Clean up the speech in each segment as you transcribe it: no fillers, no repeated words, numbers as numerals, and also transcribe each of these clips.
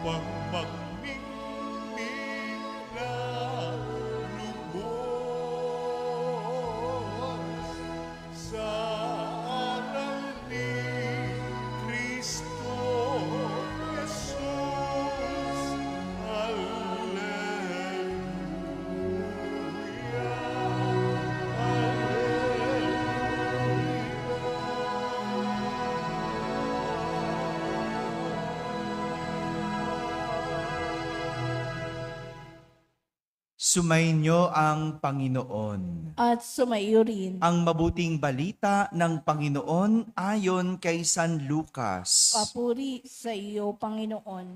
pagmangmingming na lubos sa aral ni Kristo Jesus. Alleluia, Sumainyo ang Panginoon. At sumaiyo rin. Ang mabuting balita ng Panginoon ayon kay San Lucas. Papuri sa iyo, Panginoon.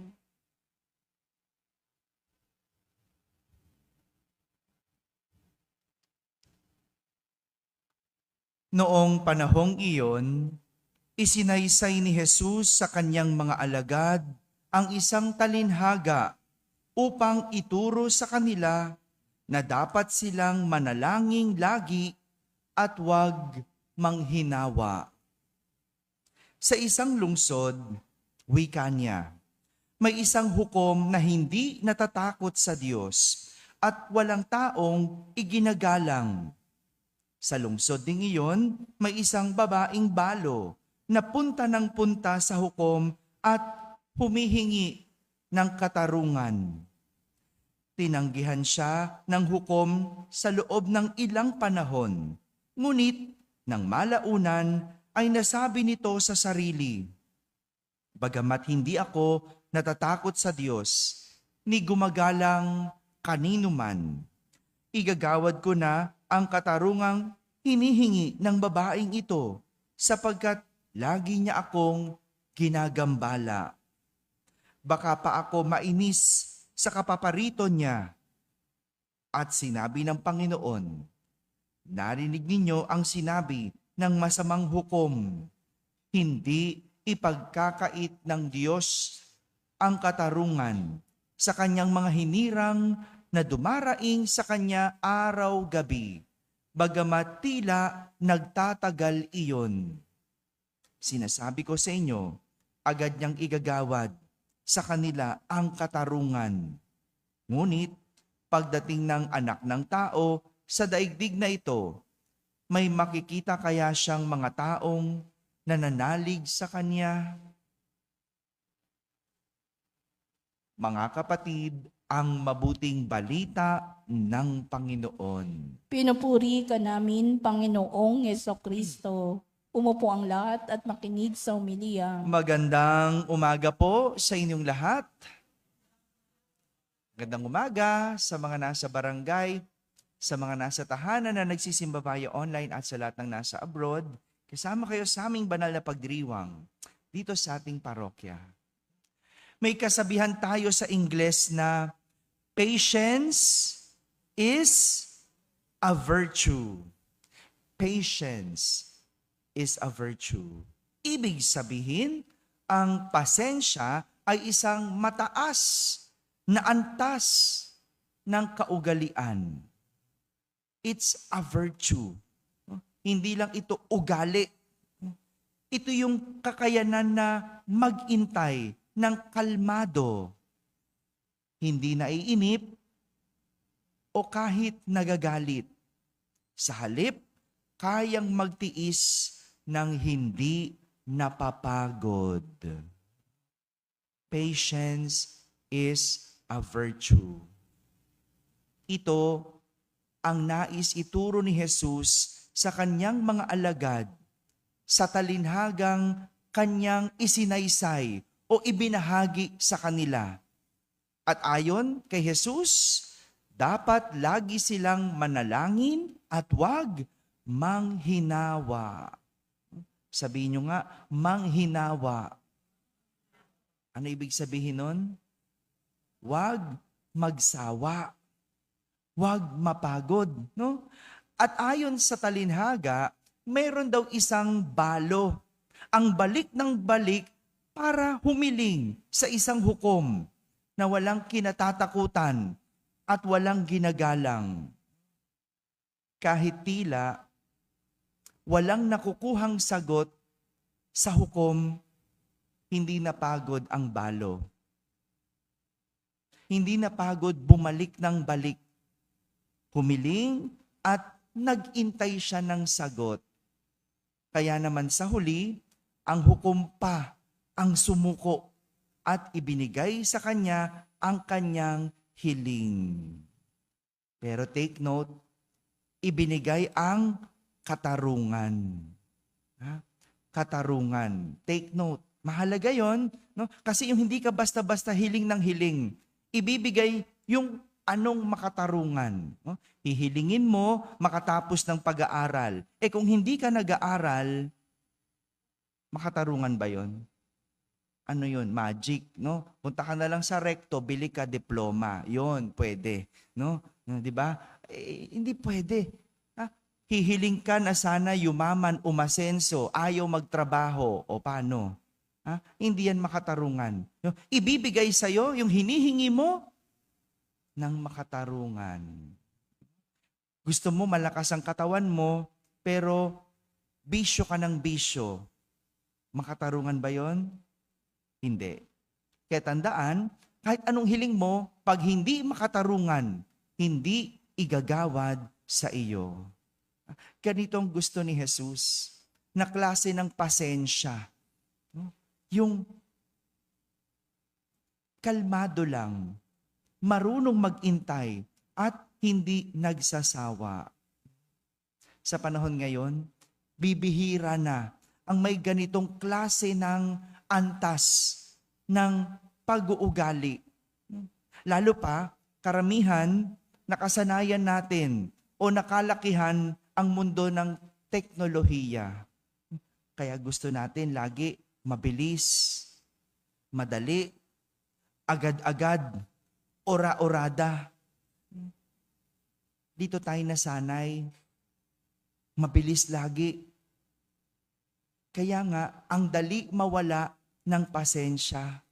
Noong panahong iyon, isinaysay ni Jesus sa kanyang mga alagad ang isang talinhaga upang ituro sa kanila na dapat silang manalangin lagi at huwag manghinawa. Sa isang lungsod, wika niya, may isang hukom na hindi natatakot sa Diyos at walang taong iginagalang. Sa lungsod ding iyon, may isang babaeng balo na punta ng punta sa hukom at humihingi ng katarungan. Tinanggihan siya ng hukom sa loob ng ilang panahon. Ngunit, nang malaunan, ay nasabi nito sa sarili, "Bagamat hindi ako natatakot sa Diyos, ni gumagalang kanino man, igagawad ko na ang katarungang hinihingi ng babaeng ito sapagkat lagi niya akong ginagambala. Baka pa ako mainis sa kapaparito niya." At sinabi ng Panginoon, "Narinig ninyo ang sinabi ng masamang hukom, hindi ipagkakait ng Diyos ang katarungan sa kanyang mga hinirang na dumaraing sa kanya araw-gabi, bagamat tila nagtatagal iyon. Sinasabi ko sa inyo, agad niyang igagawad sa kanila ang katarungan. Ngunit, pagdating ng anak ng tao sa daigdig na ito, may makikita kaya siyang mga taong nananalig sa kanya?" Mga kapatid, ang mabuting balita ng Panginoon. Pinupuri ka namin, Panginoong Kristo. Umupo ang lahat at makinig sa umilia. Magandang umaga po sa inyong lahat. Magandang umaga sa mga nasa barangay, sa mga nasa tahanan na nagsisimba via online at sa lahat ng nasa abroad. Kasama kayo sa aming banal na pagdiriwang dito sa ating parokya. May kasabihan tayo sa Ingles na patience is a virtue. Patience is a virtue. Ibig sabihin, ang pasensya ay isang mataas na antas ng kaugalian. It's a virtue. Hindi lang ito ugali. Ito yung kakayanan na mag-intay ng kalmado. Hindi naiinip o kahit nagagalit. Sa halip, kayang magtiis ng hindi napapagod. Patience is a virtue. Ito ang nais ituro ni Jesus sa kanyang mga alagad sa talinhagang kanyang isinaysay o ibinahagi sa kanila. At ayon kay Jesus, dapat lagi silang manalangin at huwag manghinawa. Sabihin nyo nga, manghinawa. Ano ibig sabihin nun? Huwag magsawa. Huwag mapagod. No? At ayon sa talinhaga, mayroon daw isang balo. Ang balik ng balik para humiling sa isang hukom na walang kinatatakutan at walang ginagalang. Kahit tila walang nakukuhang sagot sa hukom, hindi napagod ang balo. Hindi napagod bumalik ng balik. Humiling at nag-intay siya ng sagot. Kaya naman sa huli, ang hukom pa ang sumuko at ibinigay sa kanya ang kanyang hiling. Pero take note, ibinigay ang katarungan. Ha? Katarungan. Take note. Mahalaga yon, no? Kasi yung hindi ka basta-basta hiling ng hiling, ibibigay yung anong makatarungan. No? Hihilingin mo makatapos ng pag-aaral. Kung hindi ka nag-aaral, makatarungan ba yon? Ano yon? Magic, no? Punta ka na lang sa recto, bili ka diploma. Yon, pwede, no? 'Di ba? Hindi pwede. Hihiling ka na sana yumaman, umasenso, ayaw magtrabaho, o paano? Hindi yan makatarungan. No? Ibibigay sa'yo yung hinihingi mo ng makatarungan. Gusto mo malakas ang katawan mo, pero bisyo ka ng bisyo. Makatarungan ba yon? Hindi. Kaya tandaan, kahit anong hiling mo, pag hindi makatarungan, hindi igagawad sa iyo. Ganito ang gusto ni Jesus, na klase ng pasensya. Yung kalmado lang, marunong mag-intay at hindi nagsasawa. Sa panahon ngayon, bibihira na ang may ganitong klase ng antas ng pag-uugali. Lalo pa, karamihan, nakasanayan natin o nakalakihan ang mundo ng teknolohiya. Kaya gusto natin lagi mabilis, madali, agad-agad, ora-orada. Dito tayo nasanay, mabilis lagi. Kaya nga, ang dali mawala ng pasensya.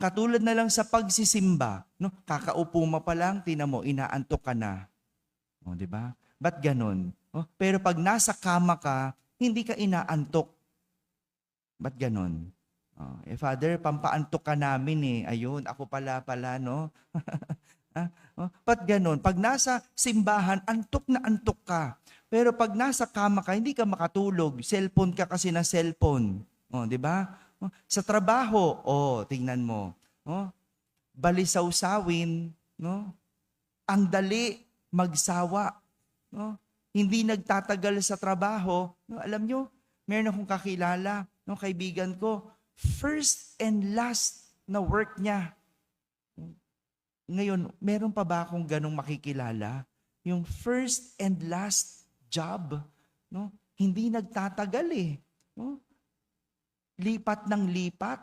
Katulad na lang sa pagsisimba, no? Kakaupo mo pa lang, tina mo, inaantok ka na. O, di ba? Ba't ganon? O, pero pag nasa kama ka, hindi ka inaantok. Ba't ganon? Father, pampaantok ka namin eh. Ayun, ako pala, no? Ba't ganon? Pag nasa simbahan, antok na antok ka. Pero pag nasa kama ka, hindi ka makatulog. Cellphone ka kasi na cellphone. O, di ba? Sa trabaho, tingnan mo. Balisaw-sawin, no? Ang dali magsawa, no? Hindi nagtatagal sa trabaho. No, alam nyo, meron akong kakilala, no, kaibigan ko, first and last na work niya. Ngayon, meron pa ba akong ganong makikilala? Yung first and last job, no? Hindi nagtatagal eh. No? Lipat ng lipat,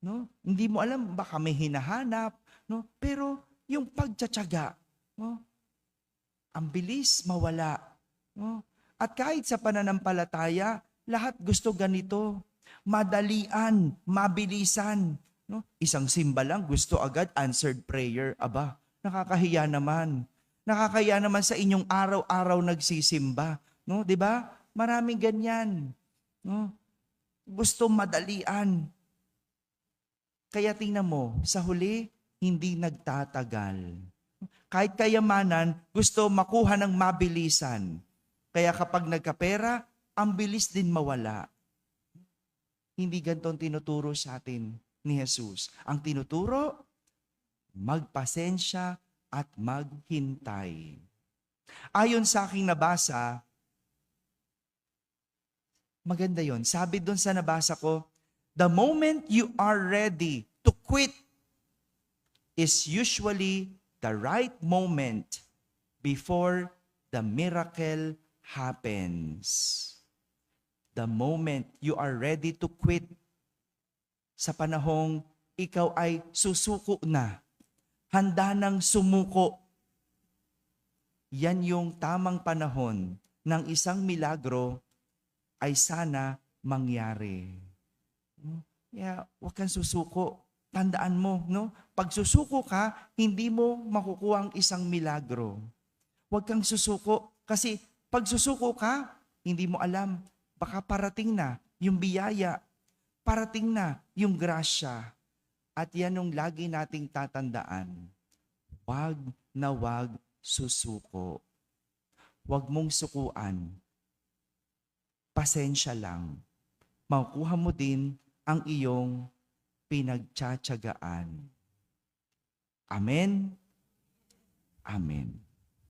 no? Hindi mo alam, baka may hinahanap, no? Pero yung pagtsatsaga, no? Ang bilis mawala, no? At kahit sa pananampalataya, lahat gusto ganito. Madalian, mabilisan, no? Isang simba lang, gusto agad answered prayer. Aba, nakakahiya naman. Nakakahiya naman sa inyong araw-araw nagsisimba, no? 'Di ba? Maraming ganyan, no? Gusto madalian. Kaya tingnan mo, sa huli, hindi nagtatagal. Kahit kayamanan, gusto makuha ng mabilisan. Kaya kapag nagkapera, ang bilis din mawala. Hindi ganito ang tinuturo sa atin ni Jesus. Ang tinuturo, magpasensya at maghintay. Ayon sa aking nabasa, maganda yon. Sabi doon sa nabasa ko, the moment you are ready to quit is usually the right moment before the miracle happens. The moment you are ready to quit, sa panahong ikaw ay susuko na, handa nang sumuko, yan yung tamang panahon ng isang milagro ay sana mangyari. Kaya huwag kang susuko. Tandaan mo, no? Pag susuko ka, hindi mo makukuha ang isang milagro. Huwag kang susuko. Kasi pag susuko ka, hindi mo alam. Baka parating na yung biyaya. Parating na yung grasya. At yan yung lagi nating tatandaan. wag na wag susuko. Wag mong sukuan. Pasensya lang. Makukuha mo din ang iyong pinagtsatsagaan. Amen? Amen.